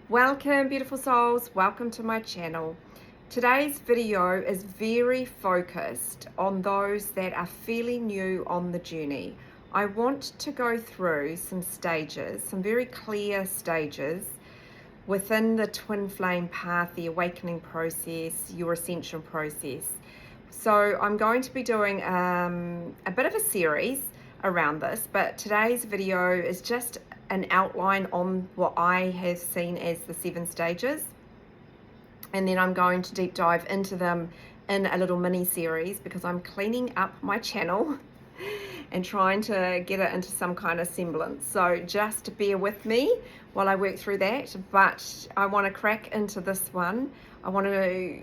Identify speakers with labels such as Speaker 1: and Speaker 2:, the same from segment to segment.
Speaker 1: Welcome, beautiful souls. Welcome to my channel. Today's video is very focused on those that are fairly new on the journey. I want to go through some stages, some very clear stages within the twin flame path, the awakening process, your ascension process. So I'm going to be doing a bit of a series around this, but today's video is just an outline on what I have seen as the 7 stages, and then I'm going to deep dive into them in a little mini series because I'm cleaning up my channel and trying to get it into some kind of semblance. So just bear with me while I work through that. But I want to crack into this one. I want to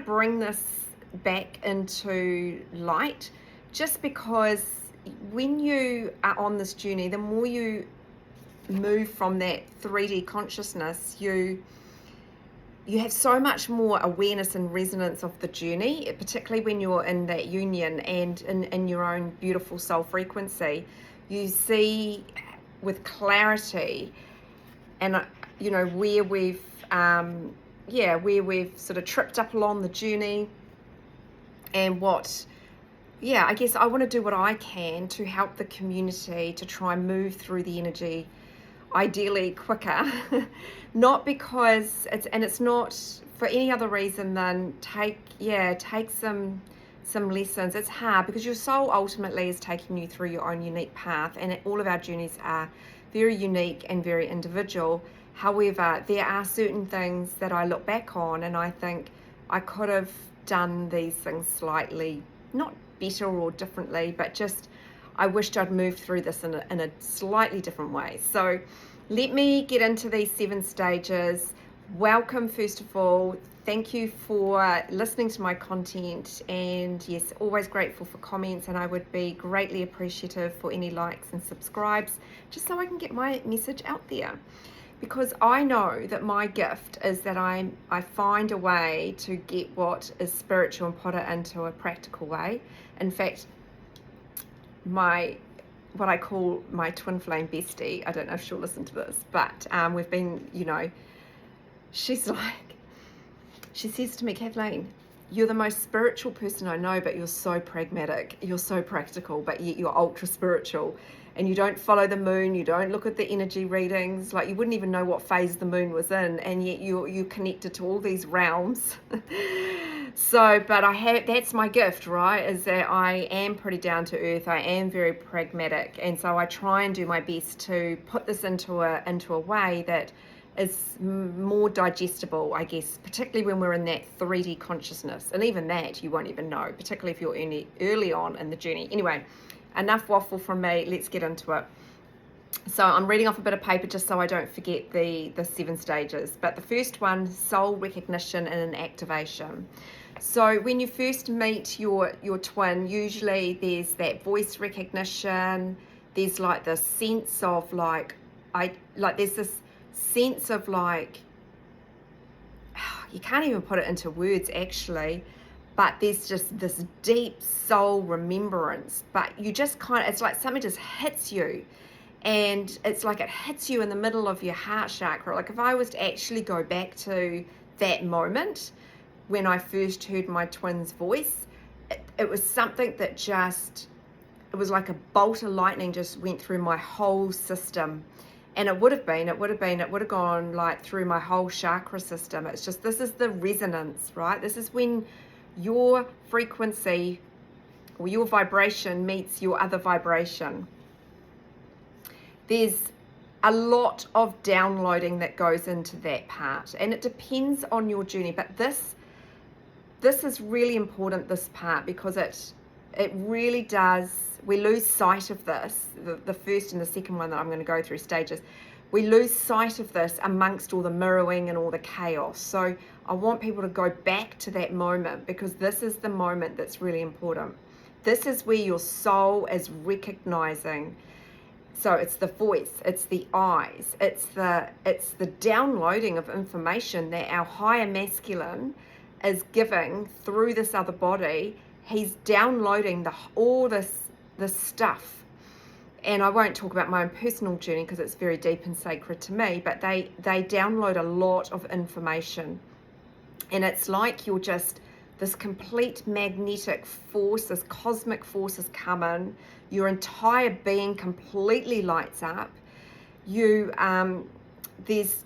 Speaker 1: bring this back into light, just because when you are on this journey, the more you move from that 3D consciousness, you have so much more awareness and resonance of the journey, particularly when you're in that union and in your own beautiful soul frequency. You see with clarity, and where we've sort of tripped up along the journey, and I guess I want to do what I can to help the community to try and move through the energy ideally quicker. Not because it's not for any other reason than take some lessons. It's hard because your soul ultimately is taking you through your own unique path, and all of our journeys are very unique and very individual. However, there are certain things that I look back on and I think I could have done these things slightly, not better or differently, but just I wished I'd moved through this in a slightly different way. So let me get into these 7 stages. Welcome, first of all. Thank you for listening to my content. And yes, always grateful for comments. And I would be greatly appreciative for any likes and subscribes, just so I can get my message out there. Because I know that my gift is that I find a way to get what is spiritual and put it into a practical way. In fact, what I call my twin flame bestie, I don't know if she'll listen to this, but we've been, she says to me, Kathleen, you're the most spiritual person I know, but you're so pragmatic, you're so practical, but yet you're ultra spiritual, and you don't follow the moon, you don't look at the energy readings, like you wouldn't even know what phase the moon was in, and yet you're connected to all these realms. So, but that's my gift, right? Is that I am pretty down to earth. I am very pragmatic. And so I try and do my best to put this into a way that is more digestible, I guess, particularly when we're in that 3D consciousness. And even that you won't even know, particularly if you're early on in the journey. Anyway, enough waffle from me. Let's get into it. So I'm reading off a bit of paper just so I don't forget the 7 stages. But the first one, soul recognition and an activation. So when you first meet your twin, usually there's that voice recognition. There's like this sense of there's this sense of you can't even put it into words actually, but there's just this deep soul remembrance. But you just it's like something just hits you. And it's like it hits you in the middle of your heart chakra. Like if I was to actually go back to that moment when I first heard my twin's voice, it was something that it was like a bolt of lightning just went through my whole system. And it would have gone like through my whole chakra system. It's just, this is the resonance, right? This is when your frequency or your vibration meets your other vibration. There's a lot of downloading that goes into that part, and it depends on your journey. But this is really important, this part, because it really does. We lose sight of this, the first and the second one that I'm going to go through stages. We lose sight of this amongst all the mirroring and all the chaos. So I want people to go back to that moment, because this is the moment that's really important. This is where your soul is recognizing. So it's the voice, it's the eyes, it's the downloading of information that our higher masculine is giving through this other body. He's downloading all this stuff, and I won't talk about my own personal journey because it's very deep and sacred to me, but they download a lot of information, and it's like you're just this complete magnetic force, this cosmic force is coming, your entire being completely lights up. You there's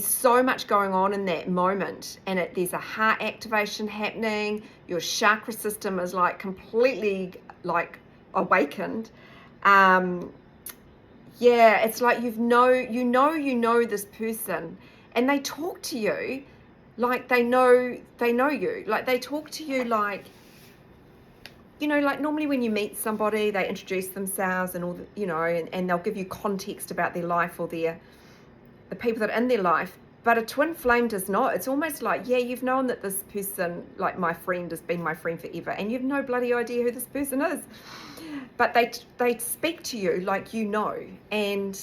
Speaker 1: so much going on in that moment, and there's a heart activation happening. Your chakra system is like completely like awakened. Yeah, it's like you know this person, and they talk to you like they know you. Like they talk to you like, like normally when you meet somebody, they introduce themselves and all the, and they'll give you context about their life or the people that are in their life. But a twin flame does not. It's almost like, yeah, you've known that this person, like my friend, has been my friend forever, and you've no bloody idea who this person is. But they speak to you like you know, and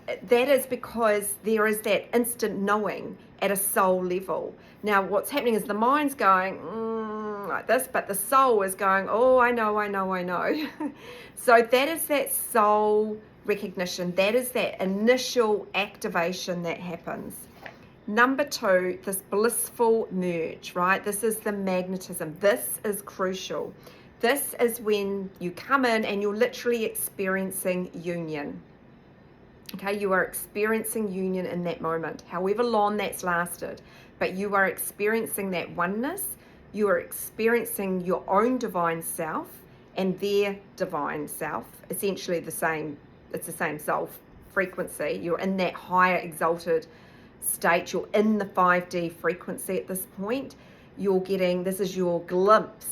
Speaker 1: that is because there is that instant knowing at a soul level. Now, what's happening is the mind's going like this, but the soul is going, oh, I know. So that is that soul recognition. That is that initial activation that happens. Number 2, this blissful merge, right? This is the magnetism. This is crucial. This is when you come in and you're literally experiencing union. Okay, you are experiencing union in that moment, however long that's lasted, but you are experiencing that oneness. You are experiencing your own divine self and their divine self, essentially the same. It's the same soul frequency. You're in that higher exalted state. You're in the 5D frequency at this point. This is your glimpse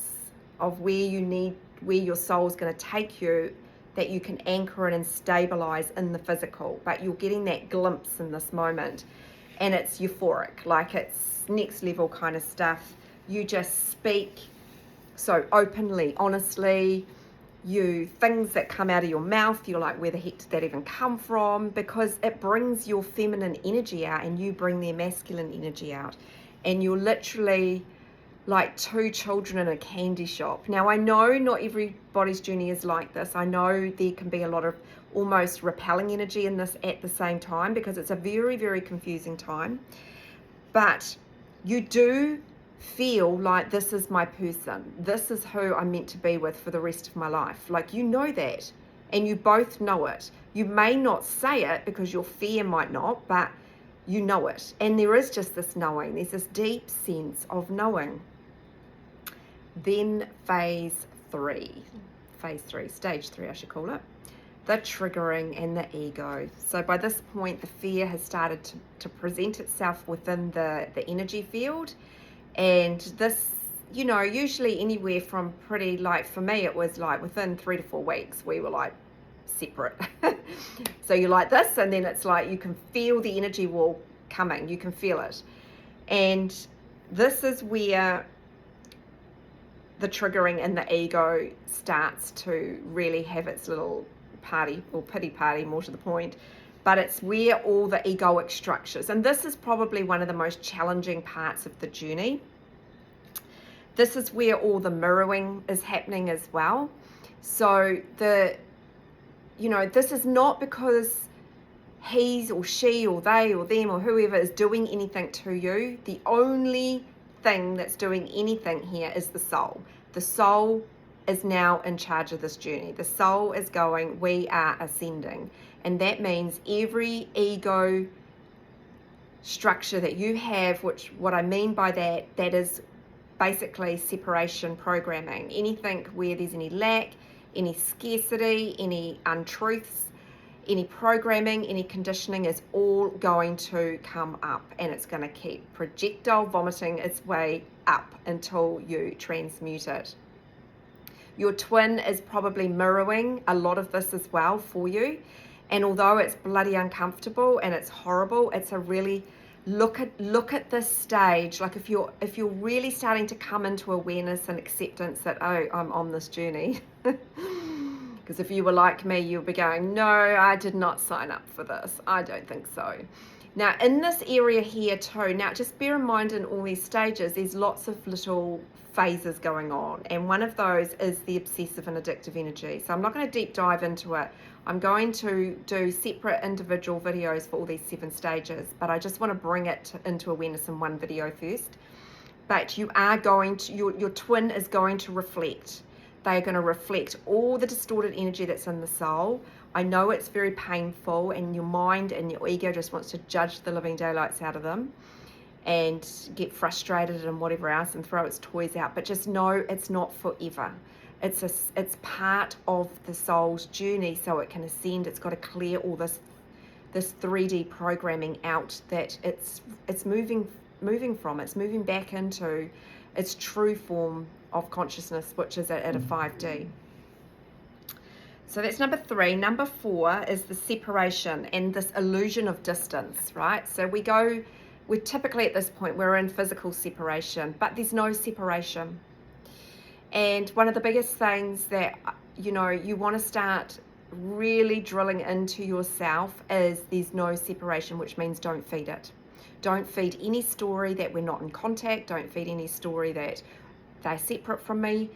Speaker 1: of where your soul's going to take you, that you can anchor in and stabilize in the physical. But you're getting that glimpse in this moment, and it's euphoric, like it's next level kind of stuff. You just speak so openly, honestly. Things that come out of your mouth, you're like, where the heck did that even come from? Because it brings your feminine energy out, and you bring their masculine energy out, and you're literally like two children in a candy shop. Now, I know not everybody's journey is like this. I know there can be a lot of almost repelling energy in this at the same time, because it's a very, very confusing time. But you do feel like, this is my person. This is who I'm meant to be with for the rest of my life. Like, you know that, and you both know it. You may not say it because your fear might not, but you know it. And there is just this knowing. There's this deep sense of knowing. Then phase 3, stage 3, I should call it, the triggering and the ego. So by this point, the fear has started to present itself within the energy field. And this, usually anywhere from pretty, like for me, it was like within 3 to 4 weeks, we were like separate. So you're like this, and then it's like you can feel the energy wall coming, you can feel it. And this is where the triggering and the ego starts to really have its little party, or pity party, more to the point. But it's where all the egoic structures, and this is probably one of the most challenging parts of the journey. This is where all the mirroring is happening as well. So this is not because he's or she or they or them or whoever is doing anything to you. The only thing that's doing anything here is the soul. The soul is now in charge of this journey. The soul is going, we are ascending. And that means every ego structure that you have, which what I mean by that is basically separation programming. Anything where there's any lack, any scarcity, any untruths, any programming, any conditioning is all going to come up, and it's going to keep projectile vomiting its way up until you transmute it. Your twin is probably mirroring a lot of this as well for you. And although it's bloody uncomfortable and it's horrible, it's a really look at this stage. Like if you're really starting to come into awareness and acceptance that, oh, I'm on this journey. Because if you were like me, you'll be going, no, I did not sign up for this. I don't think so. Now in this area here too, now just bear in mind in all these stages, there's lots of little phases going on, and one of those is the obsessive and addictive energy. So I'm not going to deep dive into it. I'm going to do separate individual videos for all these 7 stages, but I just want to bring it into awareness in one video first. But you are going to, your twin is going to reflect. They're going to reflect all the distorted energy that's in the soul. I know it's very painful, and your mind and your ego just wants to judge the living daylights out of them and get frustrated and whatever else and throw its toys out. But just know it's not forever. It's part of the soul's journey, so it can ascend. It's got to clear all this 3D programming out that it's moving from. It's moving back into its true form of consciousness, which is at a 5D. So that's number 3. Number 4 is the separation and this illusion of distance, right? So we're typically at this point, we're in physical separation, but there's no separation. And one of the biggest things that, you want to start really drilling into yourself is there's no separation, which means don't feed it. Don't feed any story that we're not in contact. Don't feed any story that they're separate from me.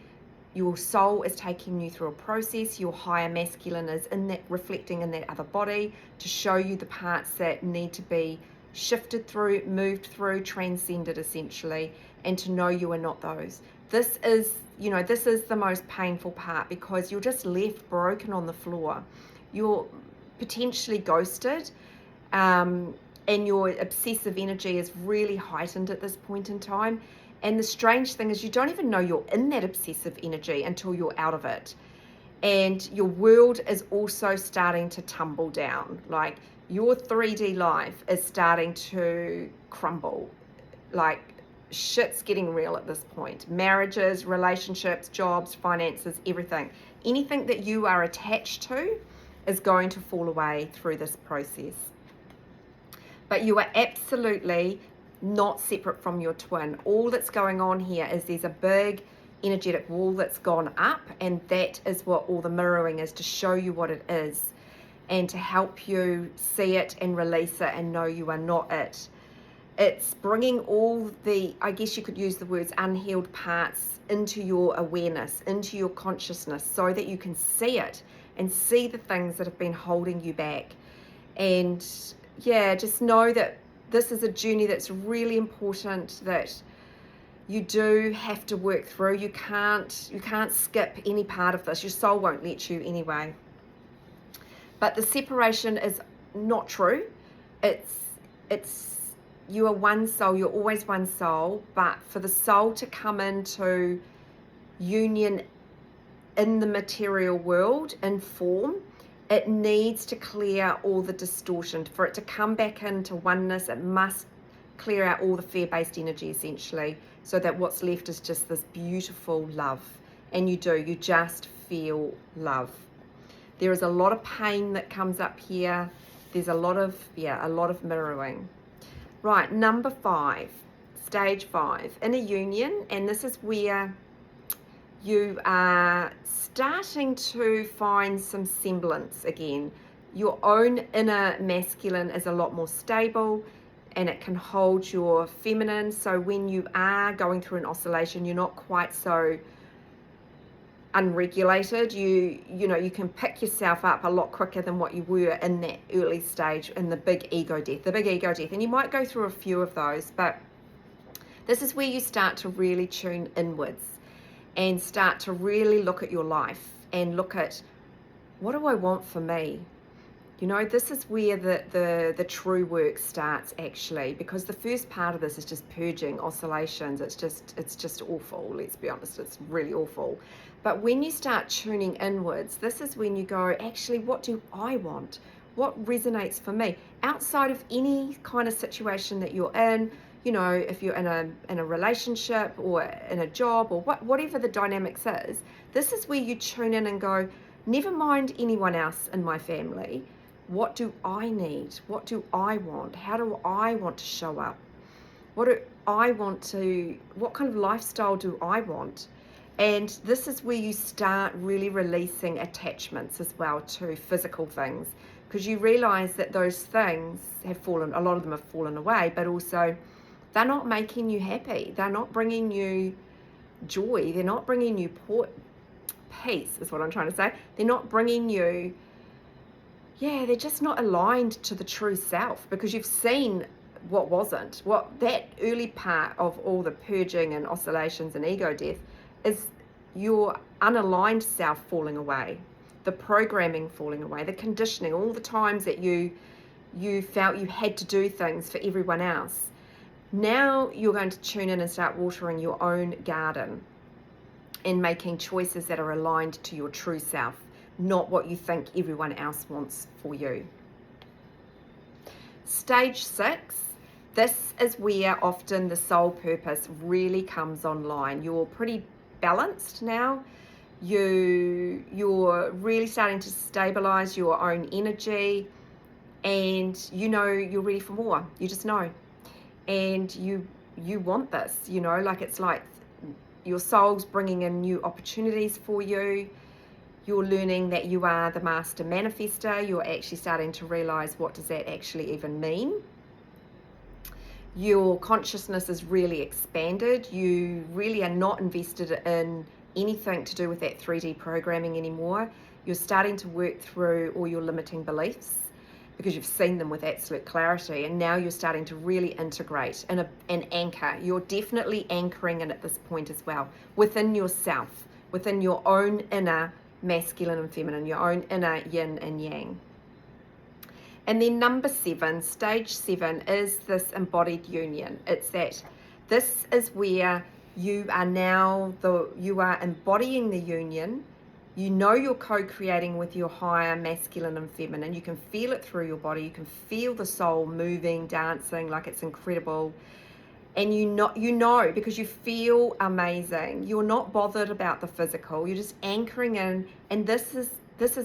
Speaker 1: Your soul is taking you through a process. Your higher masculine is in that, reflecting in that other body to show you the parts that need to be shifted through, moved through, transcended essentially, and to know you are not those. This is the most painful part, because you're just left broken on the floor. You're potentially ghosted, and your obsessive energy is really heightened at this point in time. And the strange thing is you don't even know you're in that obsessive energy until you're out of it. And your world is also starting to tumble down. Like, your 3D life is starting to crumble. Like, shit's getting real at this point. Marriages, relationships, jobs, finances, everything. Anything that you are attached to is going to fall away through this process. But you are absolutely not separate from your twin. All that's going on here is there's a big energetic wall that's gone up, and that is what all the mirroring is, to show you what it is and to help you see it and release it and know you are not it. It's bringing all the, I guess you could use the words, unhealed parts into your awareness, into your consciousness, so that you can see it and see the things that have been holding you back. And yeah, just know that this is a journey that's really important, that you do have to work through. You can't skip any part of this. Your soul won't let you anyway. But the separation is not true. It's you are one soul. You're always one soul. But for the soul to come into union in the material world in form, it needs to clear all the distortion. For it to come back into oneness, it must clear out all the fear-based energy essentially, so that what's left is just this beautiful love. And you just feel love. There is a lot of pain that comes up here. There's a lot of mirroring. Right, number 5, stage 5, inner union, and this is where you are starting to find some semblance again. Your own inner masculine is a lot more stable, and it can hold your feminine. So when you are going through an oscillation, you're not quite so unregulated. You can pick yourself up a lot quicker than what you were in that early stage in the big ego death. And you might go through a few of those, but this is where you start to really tune inwards and start to really look at your life and look at, what do I want for me? This is where the true work starts actually, because the first part of this is just purging oscillations. It's just awful, let's be honest, it's really awful. But when you start tuning inwards, this is when you go, actually, what do I want? What resonates for me? Outside of any kind of situation that you're in, if you're in a relationship or in a job or whatever the dynamics is, this is where you tune in and go, never mind anyone else in my family. What do I need? What do I want? How do I want to show up? What kind of lifestyle do I want? And this is where you start really releasing attachments as well to physical things. because you realize that those things have fallen, a lot of them have fallen away, but also they're not making you happy. They're not bringing you joy. They're not bringing you peace, is what I'm trying to say. They're not bringing you, they're just not aligned to the true self, because you've seen what wasn't. What that early part of all the purging and oscillations and ego death is your unaligned self falling away, the programming falling away, the conditioning, all the times that you felt you had to do things for everyone else. Now you're going to tune in and start watering your own garden and making choices that are aligned to your true self, not what you think everyone else wants for you. Stage 6, this is where often the soul purpose really comes online. You're pretty balanced now. You're really starting to stabilize your own energy, and you know you're ready for more. You just know. And you want this, like it's like your soul's bringing in new opportunities for you. You're learning that you are the master manifester. You're actually starting to realize, what does that actually even mean? Your consciousness is really expanded. You really are not invested in anything to do with that 3D programming anymore. You're starting to work through all your limiting beliefs, because you've seen them with absolute clarity, and now you're starting to really integrate and anchor. You're definitely anchoring in at this point as well, within yourself, within your own inner masculine and feminine, your own inner yin and yang. And then number 7, stage 7, is this embodied union. It's that this is where you are now, you are embodying the union. You know you're co-creating with your higher masculine and feminine. You can feel it through your body. You can feel the soul moving, dancing, like it's incredible. And you know because you feel amazing. You're not bothered about the physical. You're just anchoring in. And this is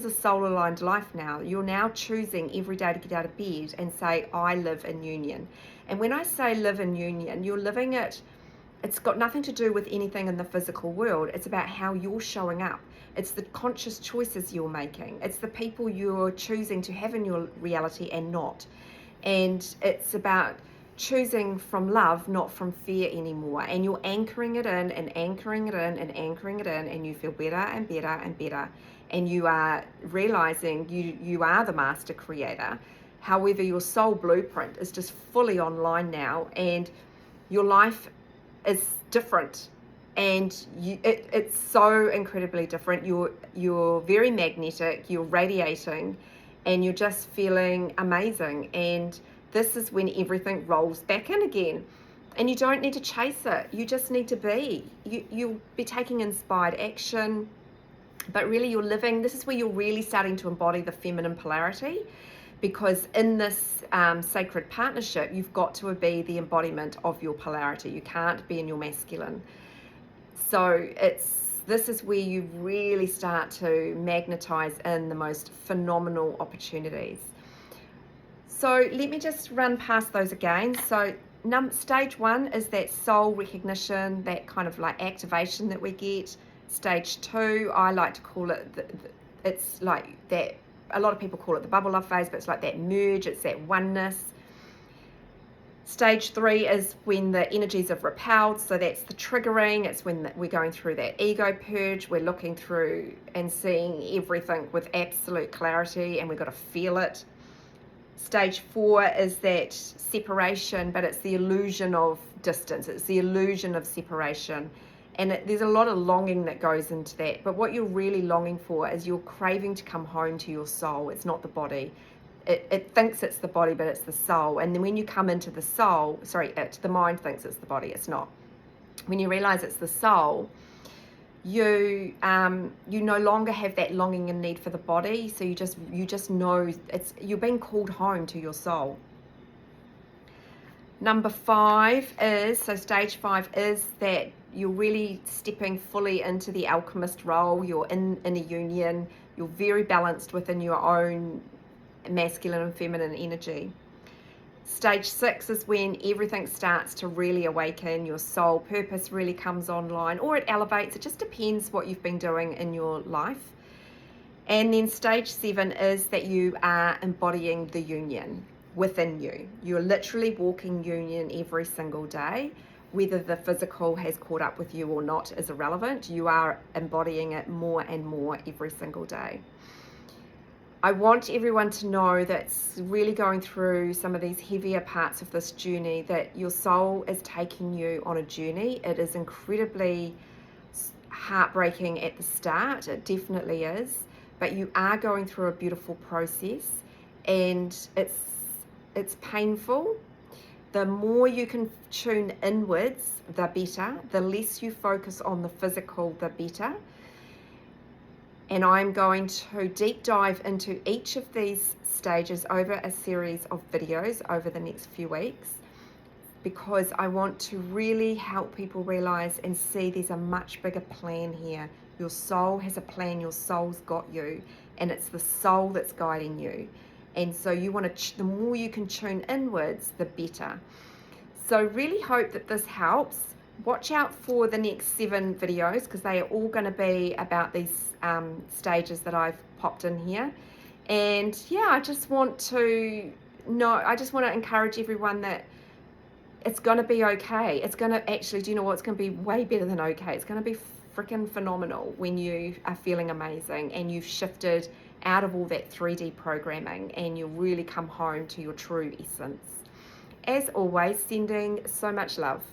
Speaker 1: a soul-aligned life now. You're now choosing every day to get out of bed and say, I live in union. And when I say live in union, you're living it. It's got nothing to do with anything in the physical world. It's about how you're showing up. It's the conscious choices you're making. It's the people you're choosing to have in your reality and not. And it's about choosing from love, not from fear anymore. And you're anchoring it in and anchoring it in and anchoring it in, and you feel better and better and better. And you are realizing you are the master creator. However, your soul blueprint is just fully online now, and your life is different. And it's so incredibly different. You're very magnetic, you're radiating, and you're just feeling amazing. And this is when everything rolls back in again. And you don't need to chase it. You just need to be. You'll be taking inspired action, but really you're living. This is where you're really starting to embody the feminine polarity, because in this sacred partnership, you've got to be the embodiment of your polarity. You can't be in your masculine. So this is where you really start to magnetize in the most phenomenal opportunities. So let me just run past those again. So stage 1 is that soul recognition, that kind of like activation that we get. Stage 2, I like to call it, it's like that, a lot of people call it the bubble love phase, but it's like that merge, it's that oneness. Stage 3 is when the energies have repelled, so that's the triggering. It's when we're going through that ego purge. We're looking through and seeing everything with absolute clarity, and we've got to feel it. Stage 4 is that separation, but it's the illusion of distance. It's the illusion of separation. And there's a lot of longing that goes into that. But what you're really longing for is you're craving to come home to your soul. It's not the body. It thinks it's the body, but it's the soul. And then when you come into the soul, the mind thinks it's the body. It's not. When you realize it's the soul, you no longer have that longing and need for the body. So you just know you're being called home to your soul. Number 5 is, so stage 5 is that you're really stepping fully into the alchemist role. You're in a union. You're very balanced within your own masculine and feminine energy. Stage 6 is when everything starts to really awaken. Your soul purpose really comes online, or it elevates. It just depends what you've been doing in your life. And then stage 7 is that you are embodying the union within you. You're literally walking union every single day. Whether the physical has caught up with you or not is irrelevant. You are embodying it more and more every single day. I want everyone to know that's really going through some of these heavier parts of this journey, that your soul is taking you on a journey. It is incredibly heartbreaking at the start, it definitely is, but you are going through a beautiful process, and it's painful. The more you can tune inwards, the better. The less you focus on the physical, the better. And I'm going to deep dive into each of these stages over a series of videos over the next few weeks, because I want to really help people realize and see there's a much bigger plan here. Your soul has a plan, your soul's got you, and it's the soul that's guiding you. And so you want to, the more you can tune inwards, the better. So really hope that this helps. Watch out for the next 7 videos, because they are all going to be about these stages that I've popped in here. And yeah, I just want to encourage everyone that it's going to be okay. It's going to actually, do you know what? It's going to be way better than okay. It's going to be freaking phenomenal when you are feeling amazing and you've shifted out of all that 3D programming and you really come home to your true essence. As always, sending so much love.